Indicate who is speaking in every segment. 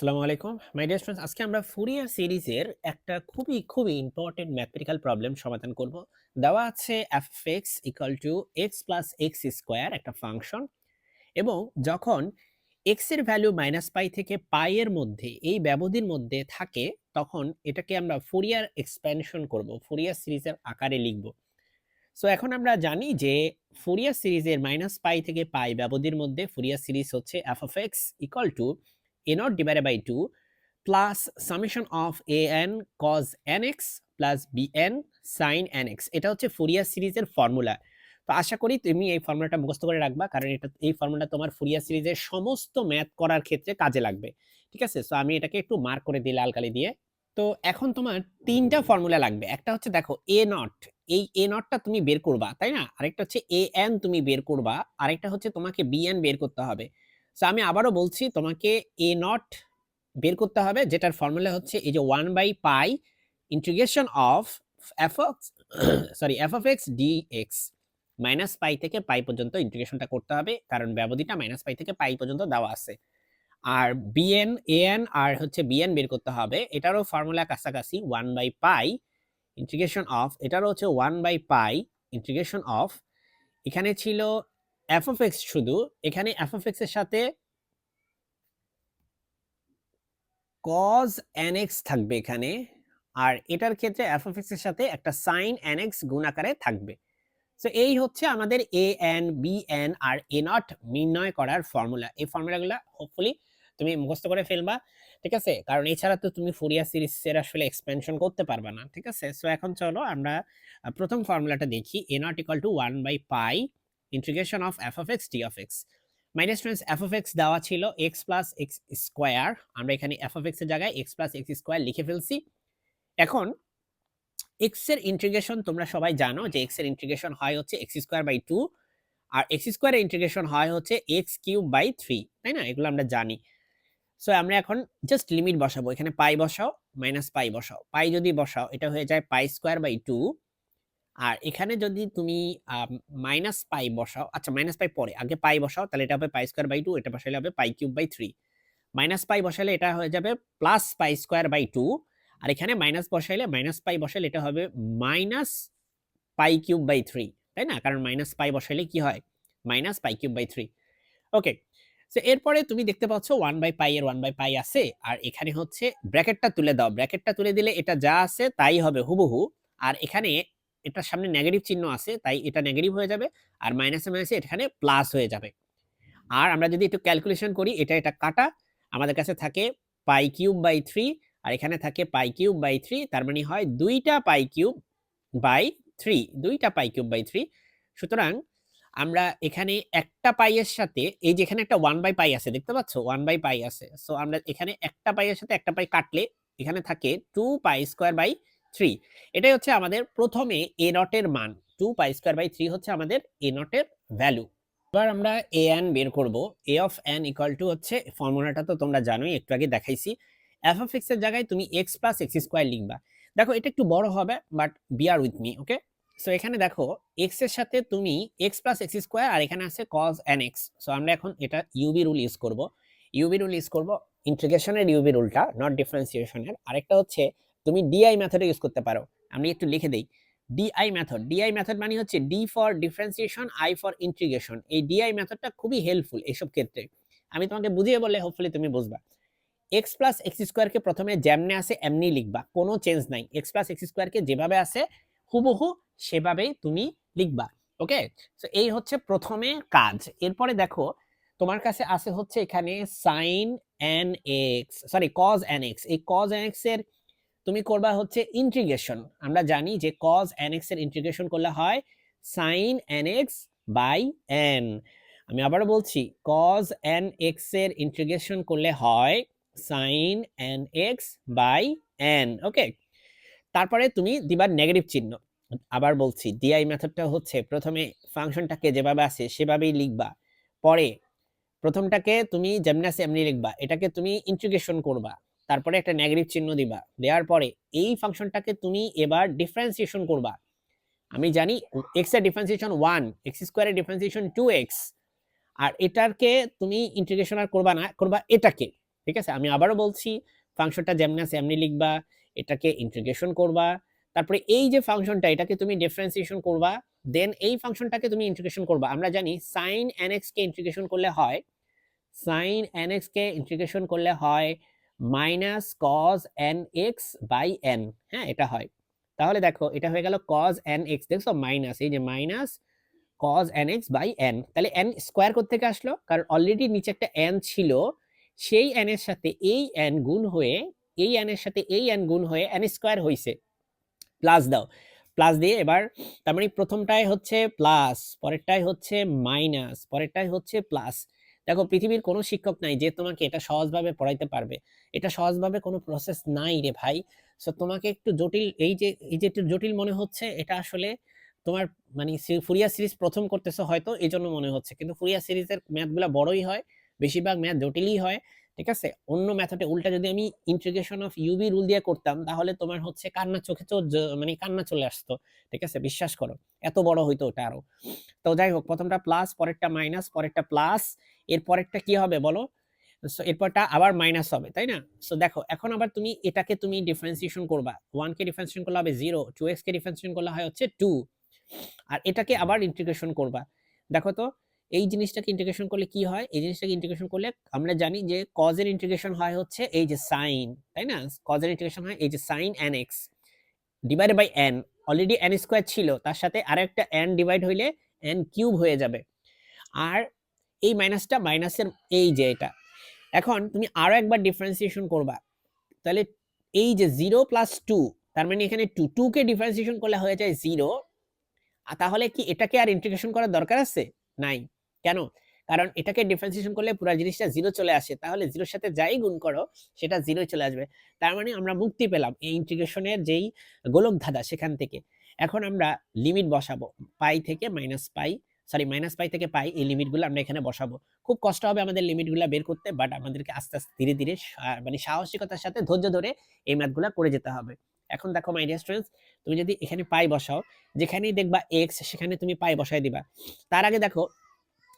Speaker 1: আসসালামু আলাইকুম my dear students, আজকে আমরা ফুরিয়ার সিরিজের একটা খুবই ইম্পর্টেন্ট ম্যাথমেটিক্যাল প্রবলেম সমাধান করব। দেওয়া আছে f(x) = x + x স্কয়ার একটা ফাংশন, এবং যখন x এর ভ্যালু -π থেকে π এর মধ্যে এই ব্যবধির মধ্যে থাকে তখন এটাকে আমরা ফুরিয়ার এক্সপ্যানশন করব, ফুরিয়ার সিরিজের আকারে লিখব। সো এখন আমরা জানি যে ফুরিয়ার সিরিজের -π থেকে π ব্যবধির মধ্যে ফুরিয়ার সিরিজ হচ্ছে f(x) = a0/2 plus summation of an cos nx plus bn sin nx। এটা হচ্ছে ফুরিয়ার সিরিজের ফর্মুলা। তো আশা করি তুমি এই ফর্মুলাটা মুখস্থ করে রাখবা, কারণ এই ফর্মুলা তোমার ফুরিয়ার সিরিজের সমস্ত ম্যাথ করার ক্ষেত্রে কাজে লাগবে। ঠিক আছে, সো আমি এটাকে একটু মার্ক করে দিই লাল কালি দিয়ে। তো এখন তোমার তিনটা ফর্মুলা লাগবে। একটা হচ্ছে দেখো এ নট, এই এ নটটা তুমি বের করবা, তাই না? আরেকটা হচ্ছে এ এন তুমি বের করবা, আরেকটা হচ্ছে তোমাকে বিএন বের করতে হবে। সো আমি আবারও বলছি, তোমাকে এ নট বের করতে হবে, যেটার ফর্মুলা হচ্ছে এই যে 1/π integration of f f x dx, -π থেকে π পর্যন্ত ইন্টিগ্রেশনটা করতে হবে, কারণ ব্যবধিটা -π থেকে π পর্যন্ত দেওয়া আছে। আর বিএন এএন আর হচ্ছে বিএন বের করতে হবে, এটারও ফর্মুলা কাছাকাছি 1/π ইন্টিগ্রেশন অফ, এটারও হচ্ছে 1/π ইন্টিগ্রেশন অফ, এখানে ছিল f(x) শুধু, এখানে f(x) এর সাথে cos nx থাকবে এখানে, আর এটার ক্ষেত্রে f(x) এর সাথে একটা sin nx গুণ আকারে থাকবে। সো এই হচ্ছে আমাদের an bn আর a0 নির্ণয় করার ফর্মুলা। এই ফর্মুলাগুলো হোপফুলি তুমি মুখস্থ করে ফেলবা, ঠিক আছে? কারণ এছাড়া তো তুমি ফুরিয়ার সিরিজের আসলে এক্সপেনশন করতে পারবা না, ঠিক আছে? সো এখন চলো আমরা প্রথম ফর্মুলাটা দেখি। a0 = 1/π integration of f(x) d(x). Minus students, f(x) দেওয়া ছিল x + x স্কয়ার, আমরা এখানে f(x) এর জায়গায় x + x স্কয়ার লিখে ফেলছি। এখন x এর ইন্টিগ্রেশন তোমরা সবাই জানো যে x এর ইন্টিগ্রেশন হয় হচ্ছে x²/2, আর x² এর ইন্টিগ্রেশন হয় হচ্ছে x³/3, তাই না? এগুলো আমরা জানি। সো আমরা এখন জাস্ট লিমিট বসাবো, এখানে পাই বসাও, -π বসাও। পাই যদি বসাও এটা হয়ে যায় π²/2, আর এখানে যদি তুমি -π বসাও, আচ্ছা -π পরে, আগে পাই বসাও, তাহলে এটা হবে π²/2, এটা বসাইলে হবে π³/3। -π বসালে এটা হয়ে যাবে +π²/2, আর এখানে মাইনাস বসাইলে -π বসাইলে এটা হবে -π³/3, তাই না? কারণ -π বসাইলে কি হয়? -π³/3। ওকে, সো এরপরে তুমি দেখতে পাচ্ছ 1/π এর 1/π আছে, আর এখানে হচ্ছে ব্র্যাকেটটা তুলে দাও। ব্র্যাকেটটা তুলে দিলে এটা যা আছে তাই হবে হুবহু, আর এখানে এটার সামনে নেগেটিভ চিহ্ন আছে, তাই এটা নেগেটিভ হয়ে যাবে, আর মাইনাসে মাইনাসে এখানে প্লাস হয়ে যাবে। আর আমরা যদি একটু ক্যালকুলেশন করি, এটা কাটা, আমাদের কাছে থাকে π³/3, আর এখানে থাকে π³/3, তার মানে হয় 2টা π³/3, 2টা π³/3। সুতরাং আমরা এখানে একটা পাই এর সাথে এই যে এখানে একটা 1/π আছে, দেখতে পাচ্ছ 1/π আছে। সো আমরা এখানে একটা পাই এর সাথে একটা পাই কাটলে এখানে থাকে 2π²/3। এটাই হচ্ছে আমাদের প্রথমে a0 এর মান, 2π²/3 হচ্ছে আমাদের a0 এর ভ্যালু। এবার আমরা an বের করব। a of n = হচ্ছে, ফর্মুলাটা তো তোমরা জানোই, একটু আগে দেখাইছি। f(x) এর জায়গায় তুমি x + x² লিখবা। দেখো এটা একটু বড় হবে, but beer with me, okay? So এখানে দেখো x এর সাথে তুমি x + x², আর এখানে আছে cos nx। সো আমরা এখন এটা ইউবি রুল ইউজ করব। ইউবি রুল ইউজ করব, ইন্টিগ্রেশনের ইউবি রুলটা, নট ডিফারেন্সিয়েশনের। আরেকটা হচ্ছে তুমি ডিআই মেথড ইউজ করতে পারো। আমি একটু লিখে দেই। ডিআই মেথড, ডিআই মেথড মানে হচ্ছে D for differentiation, I for integration. এই ডিআই মেথডটা খুবই হেল্পফুল এইসব ক্ষেত্রে। আমি তোমাকে বুঝিয়ে বললে হোপফুলি তুমি বুঝবা। x + x² কে প্রথমে যেমনে আছে এমনি লিখবা, কোনো চেঞ্জ নাই। x + x² কে যেভাবে আছে হুবহু সেভাবেই তুমি লিখবা, ওকে? সো এই হচ্ছে প্রথমে কাজ। এরপরে দেখো তোমার কাছে আছে হচ্ছে এখানে sin nx, sorry cos nx। এই cos nx এর তুমি করবা হচ্ছে ইন্টিগ্রেশন। আমরা জানি যে cos nx এর ইন্টিগ্রেশন করলে হয় sin nx/n। আমি আবারও বলছি, cos nx এর ইন্টিগ্রেশন করলে হয় sin nx/n, ওকে? তারপরে তুমি দিবা নেগেটিভ চিহ্ন। আবার বলছি, ডিআই মেথডটা হচ্ছে প্রথমে ফাংশনটাকে যেভাবে আছে সেভাবেই লিখবা, পরে প্রথমটাকে তুমি যেমনি আছে এমনি লিখবা, এটাকে তুমি ইন্টিগ্রেশন করবা, তারপরে একটা নেগেটিভ চিহ্ন দিবা, দেওয়ার পরে এই ফাংশনটাকে তুমি এবার ডিফারেন্সিয়েশন করবা। আমি জানি x এর ডিফারেন্সিয়েশন 1, x² এর ডিফারেন্সিয়েশন 2x, আর এটাকে তুমি ইন্টিগ্রেশন আর করবা না, করবা এটাকে। ঠিক আছে? আমি আবারও বলছি, ফাংশনটা যেমনি আছে এমনি লিখবা, এটাকে ইন্টিগ্রেশন করবা। তারপরে এই যে ফাংশনটা এটাকে তুমি ডিফারেন্সিয়েশন করবা, দেন এই ফাংশনটাকে তুমি ইন্টিগ্রেশন করবা। আমরা জানি sin nx কে ইন্টিগ্রেশন করলে হয়, sin nx কে ইন্টিগ্রেশন করলে হয় minus cos nx by n। হ্যাঁ, এটা হয়। তাহলে দেখো এটা হয়ে গেল cos nx, দেখছো মাইনাস, এই যে minus cos nx by n। তাহলে n স্কয়ার কোত্থেকে আসলো? কারণ অলরেডি নিচে একটা n ছিল, সেই n এর সাথে এই n গুণ হয়ে, এই n এর সাথে এই n গুণ হয়ে n স্কয়ার হইছে। প্লাস দাও, প্লাস দিয়ে এবার তার মানে প্রথমটাই হচ্ছে প্লাস, পরেরটাই হচ্ছে মাইনাস, পরেরটাই হচ্ছে প্লাস। দেখো পৃথিবীর কোনো শিক্ষক নাই যে তোমাকে এটা সহজভাবে পড়াইতে পারবে। এটা সহজভাবে কোনো প্রসেস নাই রে ভাই। সো তোমাকে একটু জটিল, এই যে একটু জটিল মনে হচ্ছে, এটা আসলে তোমার মানে ফুরিয়ার সিরিজ প্রথম করতেছো হয়তো এই জন্য মনে হচ্ছে, কিন্তু ফুরিয়ার সিরিজের ম্যাথগুলো বড়ই হয়, বেশিরভাগ ম্যাথ জটিলই হয়। ঠিক আছে? অন্য মেথডে উল্টা যদি আমি ইন্টিগ্রেশন অফ ইউবি রুল দিয়ে করতাম তাহলে তোমার হচ্ছে কান্না চোখে মানে কান্না চলে আসতো। ঠিক আছে? বিশ্বাস করো। এত বড় হইতো ওটা আরো। তো যাই হোক, প্রথমটা প্লাস, পরেরটা মাইনাস, পরেরটা প্লাস, এর পরেরটা কি হবে বলো? সো এরপরটা আবার মাইনাস হবে, তাই না? সো দেখো এখন আবার তুমি এটাকে তুমি ডিফারেন্সিয়েশন করবা। 1 কে ডিফারেন্সিয়েশন করলে হবে 0, 2x কে ডিফারেন্সিয়েশন করলে হয় হচ্ছে 2। আর এটাকে আবার ইন্টিগ্রেশন করবা। দেখো তো এই জিনিসটাকে ইন্টিগ্রেশন করলে কি হয়? এই জিনিসটাকে ইন্টিগ্রেশন করলে আমরা জানি যে cos এর ইন্টিগ্রেশন হয় হচ্ছে এই যে sin, তাই না? cos এর ইন্টিগ্রেশন হয় এই যে sin nx divided by n। Already n square ছিল, তার সাথে আরেকটা n ডিভাইড হইলে n কিউব হয়ে যাবে। আর এই মাইনাসটা মাইনাসের এই যে এটা। এখন তুমি আরো একবার ডিফারেন্সিয়েশন করবা। তাহলে এই যে 0 প্লাস 2, তার মানে এখানে 2, 2 কে ডিফারেন্সিয়েশন করলে হয়ে যায় 0। তাহলে কি এটাকে আর ইন্টিগ্রেশন করার দরকার আছে? নাই। কেন? কারণ এটাকে ডিফারেন্সিয়েশন করলে পুরা জিনিসটা 0 চলে আসে। তাহলে 0 এর সাথে যাই গুণ করো সেটা 0 চলে আসবে। তার মানে আমরা মুক্তি পেলাম এই ইন্টিগ্রেশনের যেই গোলকধাঁধা সেখান থেকে। এখন আমরা লিমিট বসাবো। পাই থেকে মাইনাস পাই, সরি মাইনাস পাই থেকে পাই, এই লিমিটগুলো আমরা এখানে বসাবো। খুব কষ্ট হবে আমাদের লিমিটগুলো বের করতে, বাট আমাদেরকে আস্তে, আস্তে ধীরে, ধীরে মানে সাহসিকতার সাথে ধৈর্য ধরে এই ম্যাথগুলা করে যেতে হবে। এখন দেখো মাই ডিয়ার স্টুডেন্টস, তুমি যদি এখানে পাই বসাও, যেখানেই দেখবা x সেখানে তুমি পাই বসায় দিবা। তার আগে দেখো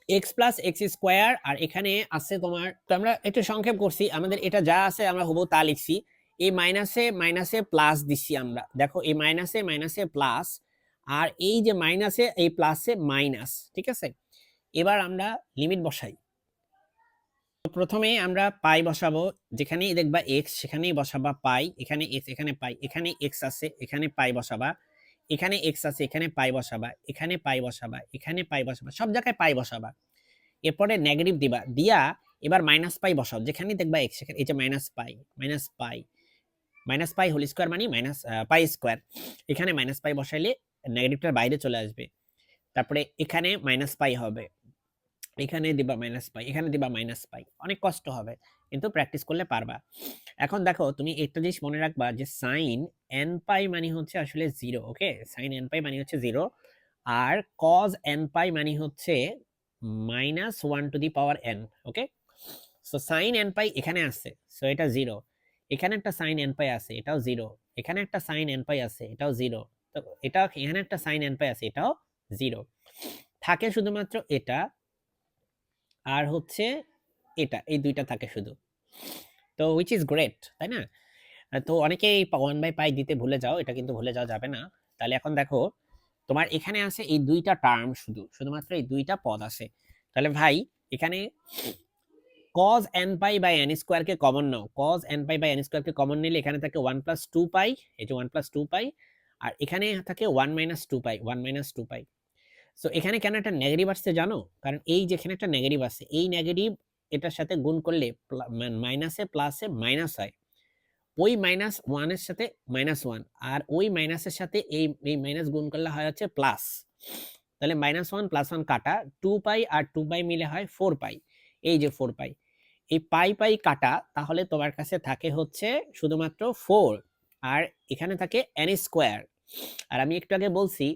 Speaker 1: x প্লাস এক্স স্কোয়ার, আর এখানে আছে তোমার, তো আমরা একটু সংক্ষেপ করছি, আমাদের এটা যা আছে আমরা হুবহু তা লিখছি। এই মাইনাসে মাইনাসে প্লাস দিচ্ছি আমরা, দেখো এই মাইনাসে মাইনাসে প্লাস, আর এই যে মাইনাসে এই প্লাসে মাইনাস। ঠিক আছে? এবার আমরা লিমিট বসাই। প্রথমে আমরা পাই বসাবো, যেখানেই দেখবা x সেখানেই বসাবা পাই, এখানে x এখানে পাই, এখানে x আছে এখানে পাই বসাবা, এখানে x আছে এখানে পাই বসাবা, এখানে পাই বসাবা, এখানে পাই বসাবা, সব জায়গায় পাই বসাবা। এরপরে নেগেটিভ দিবা, দিয়া এবার মাইনাস পাই বসাও, যেখানেই দেখবা x সেখানে এই যে minus pi, minus pi, minus pi whole square মানে মাইনাস পাই স্কয়ার। এখানে মাইনাস পাই বসাইলে নেগেটিভটার বাইরে চলে আসবে। তারপরে এখানে মাইনাস পাই হবে, এখানে দিবা মাইনাস পাই, এখানে দিবা মাইনাস পাই। অনেক কষ্ট হবে কিন্তু প্র্যাকটিস করলে পারবা। এখন দেখো তুমি একটা জিনিস মনে রাখবা যে সাইন এন পাই মানে হচ্ছে আসলে 0। ওকে, সাইন এন পাই মানে হচ্ছে 0, আর কজ এন পাই মানে হচ্ছে minus 1 to the power n। Okay, so sine n pi এখানে আছে, সো এটা 0। এখানে একটা সাইন এন পাই আছে, এটাও 0। এখানে একটা সাইন এন পাই আছে, এটাও 0। তো এটা এখানে একটা সাইন এন পাই আছে, এটাও 0। থাকে শুধুমাত্র এটা আর হচ্ছে এটা, এই দুইটা থাকে শুধু। তো হুইচ ইজ গ্রেট, তাই না? তো অনেকেই 1/π দিতে ভুলে যাও, এটা কিন্তু ভুলে যাওয়া যাবে না। তাহলে এখন দেখো তোমার এখানে আছে এই দুইটা টার্ম, শুধুমাত্র এই দুইটা পদ আছে। তাহলে ভাই এখানে cos nπ by n square কে কমন নাও, cos nπ by n square কে কমন নিলে এখানে থাকে 1 প্লাস 2π, এই যে 1 প্লাস 2π, আর এখানে থাকে 1 মাইনাস 2π, 1 মাইনাস 2π। সো এখানে কেন একটা নেগেটিভ আসছে জানো? কারণ এই যে এখানে একটা নেগেটিভ আছে, এই নেগেটিভ এটার সাথে গুণ করলে মাইনাসে প্লাসে মাইনাস হয়। ওই মাইনাস 1 এর সাথে মাইনাস 1, আর ওই মাইনাসের সাথে এই মাইনাস গুণ করলে হয় হচ্ছে প্লাস। তাহলে মাইনাস 1 প্লাস 1 কাটা, 2π আর 2π মিলে হয় 4π। এই যে 4π, এই পাই পাই কাটা, তাহলে তোমার কাছে থাকে হচ্ছে শুধুমাত্র 4, আর এখানে থাকে n স্কয়ার। আর আমি একটু আগে বলছি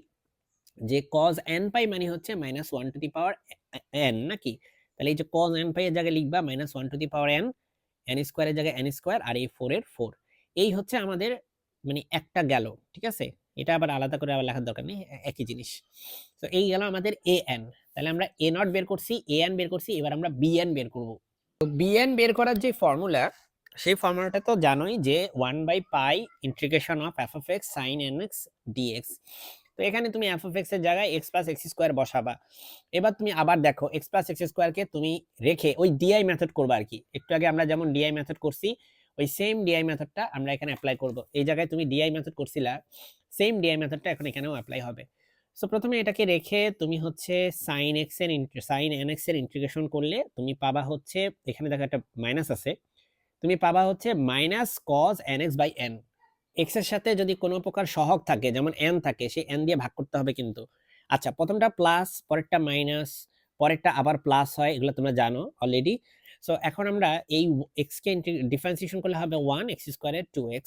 Speaker 1: যে cos nπ মানে হচ্ছে minus 1 to the power n, নাকি? তাহলে এই যে cos nπ এর জায়গায় লিখবা minus 1 to the power n, n স্কয়ারের জায়গায় n স্কয়ার, আর এই 4 এর 4। এই হচ্ছে আমাদের মানে একটা গেল। ঠিক আছে? এটা আবার আলাদা করে আবার লেখার দরকার নেই, একই জিনিস। তো এই গেল আমাদের an। তাহলে আমরা a নট বের করছি, an বের করছি, এবার আমরা bn বের করব। তো bn বের করার যে ফর্মুলা, সেই ফর্মুলাটা তো জানোই যে 1/পাই integration of f of x sin nx dx। তো এখানে তুমি f of x এর জায়গায় x plus x স্কয়ার বসাবা। এবার তুমি আবার দেখো x plus x স্কয়ার কে তুমি রেখে ওই di মেথড করবা আর কি। একটু আগে আমরা যেমন di মেথড করছি, ওই সেম di মেথডটা আমরা এখানে অ্যাপ্লাই করব। এই জায়গায় তুমি di মেথড করছিলা, সেম di মেথডটা এখন এখানেও অ্যাপ্লাই হবে। সো প্রথমে এটাকে রেখে তুমি হচ্ছে sin nx এর ইন্টিগ্রেশন করলে তুমি পাবা হচ্ছে, এখানে দেখো একটা মাইনাস আছে, তুমি পাবা হচ্ছে minus cos nx by n। x এর সাথে যদি কোনো প্রকার সহগ থাকে, যেমন n থাকে, সেই n দিয়ে ভাগ করতে হবে কিন্তু। আচ্ছা, প্রথমটা প্লাস, পরেরটা মাইনাস, পরেরটা আবার প্লাস হয়, এগুলো তোমরা জানো অলরেডি। সো এখন আমরা এই x কে ডিফারেন্সিয়েশন করলে হবে 1 x স্কয়ারের 2x।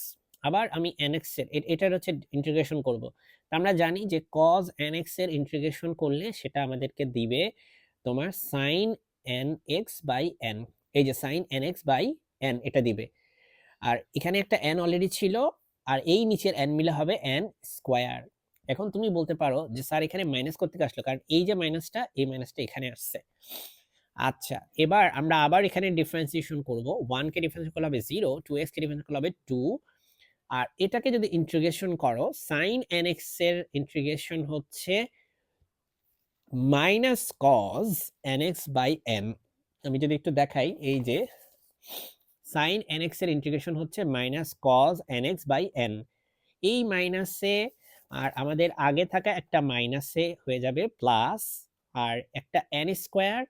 Speaker 1: আবার আমি nx এর এটার হচ্ছে ইন্টিগ্রেশন করব। তো আমরা জানি যে cos nx এর ইন্টিগ্রেশন করলে সেটা আমাদেরকে দিবে তোমার sin nx বাই n। এই যে sin nx বাই n এটা দিবে। আর এখানে একটা n অলরেডি ছিল, আর এই নিচের n মিলে হবে n স্কয়ার। এখন তুমি বলতে পারো যে স্যার এখানে মাইনাস করতে আসলো, কারণ এই যে মাইনাসটা, এই মাইনাসটা এখানে আসছে। আচ্ছা, এবার আমরা আবার এখানে ডিফারেন্সিয়েশন করব। 1 কে ডিফারেন্সিয়েশন করলে হবে 0, 2x কে ডিফারেন্সিয়েশন করলে হবে 2। আর এটাকে যদি ইন্টিগ্রেশন করো, sin nx এর ইন্টিগ্রেশন হচ্ছে minus cos nx by n। আমি যদি একটু দেখাই, এই যে sin nx এর ইন্টিগ্রেশন হচ্ছে minus cos nx by n। এই মাইনাসে আর আমাদের আগে থাকা একটা মাইনাসে হয়ে যাবে প্লাস, আর একটা n স্কয়ার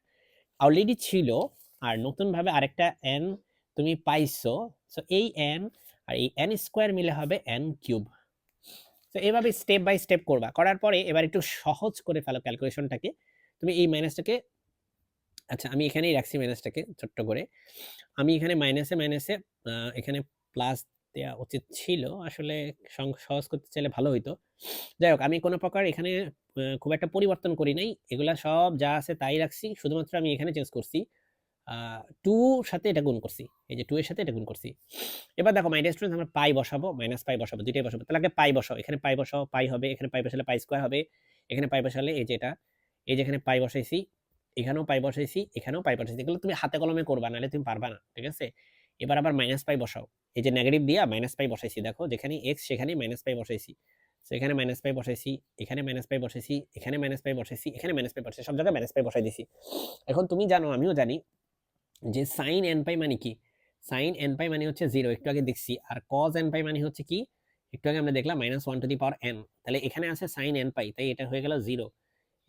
Speaker 1: অলরেডি ছিল, আর নতুন ভাবে আরেকটা n তুমি পাইছো। সো এই n আর এই n স্কয়ার মিলে হবে n কিউব। তো এইভাবে স্টেপ বাই স্টেপ করবা, করার পরে এবার একটু সহজ করে ফেলো ক্যালকুলেশনটাকে। তুমি এই মাইনাসটাকে, আচ্ছা আমি এখানেই রাখছি মাইনাসটাকে ছোট্ট করে। আমি এখানে মাইনাসে মাইনাসে এখানে প্লাস দেওয়া উচিত ছিল, আসলে সহজ করতে চাইলে ভালো হইতো। যাই হোক, আমি কোনো প্রকার এখানে খুব একটা পরিবর্তন করি নাই, এগুলা সব যা আছে তাই রাখছি, শুধুমাত্র আমি এখানে চেঞ্জ করছি, 2 সাথে এটা গুণ করছি, এই যে 2 এর সাথে এটা গুণ করছি। এবার দেখো মাই ডিয়ার স্টুডেন্টস, আমরা পাই বসাবো, মাইনাস পাই বসাবো, দুইটাই বসাবো। তাহলে আগে পাই বসাও, এখানে পাই বসাও, পাই হবে, এখানে পাই বসালে পাই স্কয়ার হবে, এখানে পাই বসালে এই যে এটা, এই যে এখানে পাই বসাইছি, এখানেও পাই বসাইছি, এখানেও পাই বসাইছি। এগুলো তুমি হাতে কলমে করবা, নাহলে তুমি পারবা না, ঠিক আছে? এবার আবার মাইনাস পাই বসাও, এই যে নেগেটিভ দিয়া মাইনাস পাই বসাইছি, দেখো যেখানে এক্স সেখানে মাইনাস পাই বসাইছি। সো এখানে মাইনাস পাই বসাইছি, এখানে মাইনাস পাই বসাইছি, এখানে মাইনাস পাই বসাইছি, এখানে মাইনাস পাই বসাইছি, সব জায়গায় মাইনাস পাই বসাই দিছি। এখন তুমি জানো, আমিও জানি যে sin n পাই মানে কি। sin n পাই মানে হচ্ছে 0, একটু আগে দেখছি। আর cos n পাই মানে হচ্ছে কি, একটু আগে আমরা দেখলাম -1 টু দি পাওয়ার n। তাহলে এখানে আছে sin n পাই, তাই এটা হয়ে গেল 0।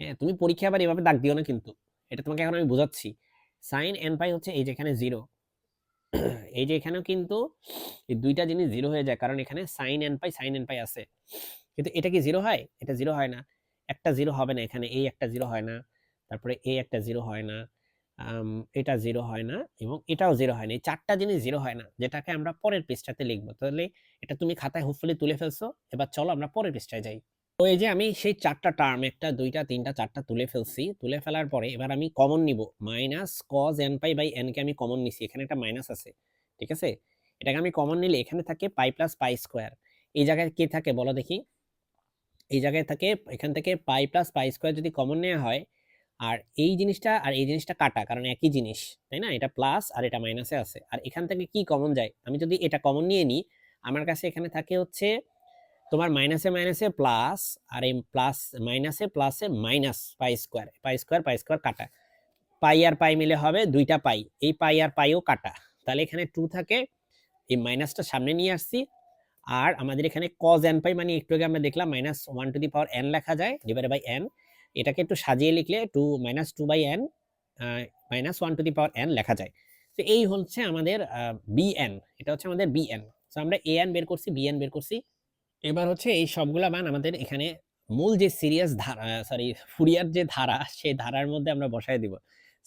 Speaker 1: হ্যাঁ, তুমি পরীক্ষা আবার এভাবে দাগ দিও না কিন্তু, এটা তোমাকে এখন আমি বোঝাচ্ছি। sin n পাই হচ্ছে এই যে এখানে 0, এই যে এখানেও কিন্তু এই দুইটা জিনিস 0 হয়ে যায়, কারণ এখানে sin n পাই আছে। কিন্তু এটা কি 0 হয়? এটা 0 হয় না। একটা 0 হবে না এখানে, এই একটা 0 হয় না, তারপরে এই একটা 0 হয় না, এটা 0 হয় না, এবং এটাও 0 হয় না। এই চারটা জিনিস 0 হয় না, যেটাকে আমরা পরের পৃষ্ঠাতে লিখবো। তাহলে এটা তুমি খাতায় হোপফুলি তুলে ফেলছো। এবার চলো আমরা পরের পৃষ্ঠায় যাই। তো এই যে আমি সেই চারটা টার্ম, একটা দুইটা তিনটা চারটা তুলে ফেলছি। তুলে ফেলার পরে এবার আমি কমন নিব। Minus cos n pi by n কে আমি কমন নিছি, এখানে একটা মাইনাস আছে, ঠিক আছে? এটাকে আমি কমন নিলে এখানে থাকে পাই প্লাস পাই স্কয়ার। এই জায়গায় কি থাকে বলো দেখি? এই জায়গায় থাকে, এখান থেকে পাই প্লাস পাই স্কয়ার যদি কমন নেওয়া হয়, আর এই জিনিসটা আর এই জিনিসটা কাটা, কারণ একই জিনিস, তাই না? এটা প্লাস আর এটা মাইনাসে আছে। আর এখান থেকে কি কমন যায়? আমি যদি এটা কমন নিয়ে নিই, আমার কাছে এখানে থাকে হচ্ছে তোমার মাইনাসে মাইনাসে প্লাস, আর এই প্লাস মাইনাসে প্লাসে minus pi square, pi square pi square কাটা, পাই আর পাই মিলে হবে দুইটা পাই, এই পাই আর পাইও কাটা। তাহলে এখানে 2 থাকে, এই মাইনাসটা সামনে নিয়ে আসছি। আর আমাদের এখানে cos n পাই মানে একটু আগে আমরা দেখলাম -1 টু দি পাওয়ার n লেখা যায় ডিভাইডেড বাই n। এটাকে একটু সাজিয়ে লিখলে 2 -2 by n -1 to the power n লেখা যায়। তো এই হচ্ছে আমাদের bn, এটা হচ্ছে আমাদের bn। সো আমরা an বের করছি, bn বের করছি। এবার হচ্ছে এই সবগুলা মান আমাদের এখানে মূল যে সিরিয়াস ধারা, সরি ফুরিয়ার যে ধারা, সেই ধারার মধ্যে আমরা বসায় দিব।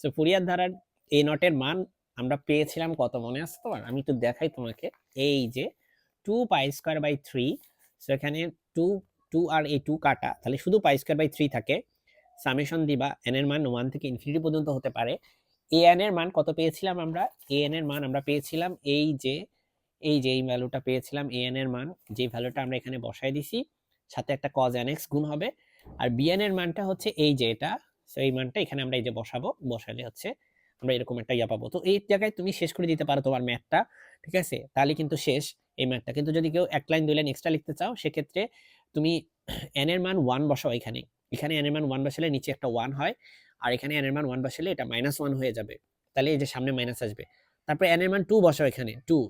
Speaker 1: সো ফুরিয়ার ধারার a নট এর মান আমরা পেয়েছিলাম কত, মনে আছে তোমার? আমি একটু দেখাই তোমাকে। এই যে 2 পাই স্কয়ার বাই 3। সো এখানে 2 2 আর এই 2 কাটা, তাহলে শুধু পাই স্কয়ার বাই 3 থাকে। সামেশন দিবা, n এর মান 1 থেকে ইনফিনিটি পর্যন্ত হতে পারে। an এর মান কত পেয়েছিলাম আমরা? an এর মান আমরা পেয়েছিলাম এই যে এই ভ্যালুটা পেয়েছিলাম an এর মান, যে ভ্যালুটা আমরা এখানে বসাই দিছি, সাথে একটা cos nx গুণ হবে। আর bn এর মানটা হচ্ছে এই যে এটা, সো এই মানটা এখানে আমরা এই যে বসাবো, বসালে হচ্ছে আমরা এরকম একটা ইয়া পাবো। তো এই জায়গায় তুমি শেষ করে দিতে পারো তোমার ম্যাথটা, ঠিক আছে? তাহলে কিন্তু শেষ এই ম্যাথটা। কিন্তু যদি কেউ ১ লাইন ২ লাইন এক্সট্রা লিখতে চাও সেক্ষেত্রে তুমি n এর মান 1 বসাও এখানে। এখানে n এর মান 1 বসালে নিচে একটা 1 হয়। আর এখানে n এর মান 1 বসালে এটা -1 হয়ে যাবে। তাহলে এই যে সামনে মাইনাস আসবে। তারপরে n এর মান 2 বসাও এখানে 2।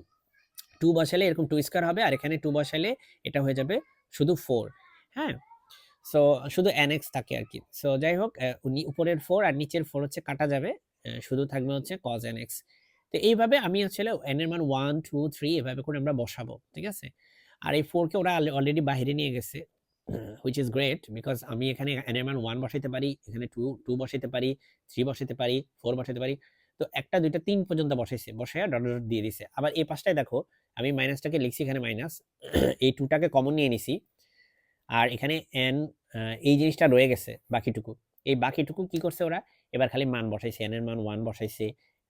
Speaker 1: 2 বসালে এরকম 2 স্কয়ার হবে আর এখানে 2 বসালে এটা হয়ে যাবে শুধু 4। হ্যাঁ? সো শুধু nx থাকে আরকি। সো যাই হোক উপরের 4 আর নিচের 4 হচ্ছে কাটা যাবে। শুধু থাকবে হচ্ছে cos nx। তো এইভাবে আমি আসলে n এর মান 1, 2, 3 এভাবে করে আমরা বসাবো। ঠিক আছে? আর এই 4 কে ওরা অলরেডি বাহিরে নিয়ে গেছে। which is great because আমি এখানে n এর মান 1 বসাইতে পারি, এখানে 2 বসাইতে পারি, 3 বসাইতে পারি, 4 বসাইতে পারি। তো ১ টা ২ টা ৩ পর্যন্ত বসাইছে। বসাইয়া ডট, ডট দিয়ে দিছে। আবার এই পাশটায় দেখো আমি মাইনাসটাকে লিখছি এখানে মাইনাস। এই 2 টাকে কমন নিয়ে নিছি। আর এখানে n এই জিনিসটা রয়ে গেছে বাকিটুকু। এই বাকিটুকু কি করছে ওরা? এবার খালি মান বসাইছে। n এর মান 1 বসাইছে।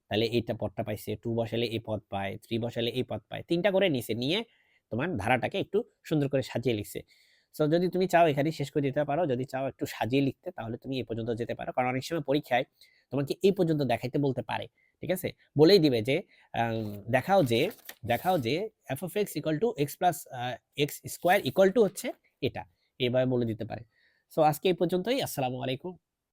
Speaker 1: তাহলে এইটা পদটা পাইছে। 2 বসাইলে এই পদ পায়, 3 বসাইলে এই পদ পায়। ৩ টা করে নিছে। নিয়ে তোমার ধারাটাকে একটু সুন্দর করে সাজিয়ে লিখছে। সো যদি তুমি চাও এখানেই শেষ করে দিতে পারো। যদি চাও একটু সাজিয়ে লিখতে তাহলে তুমি এই পর্যন্ত যেতে পারো। কারণ অনেক সময় পরীক্ষায় তোমাকে এই পর্যন্ত দেখাইতে বলতে পারে। ঠিক আছে? বলেই দিবে যে আম দেখাও যে f of x equal to x plus x square equal to হচ্ছে এটা। এভাবে বলে দিতে পারে। সো আজকে এই পর্যন্তই। আসসালামু আলাইকুম।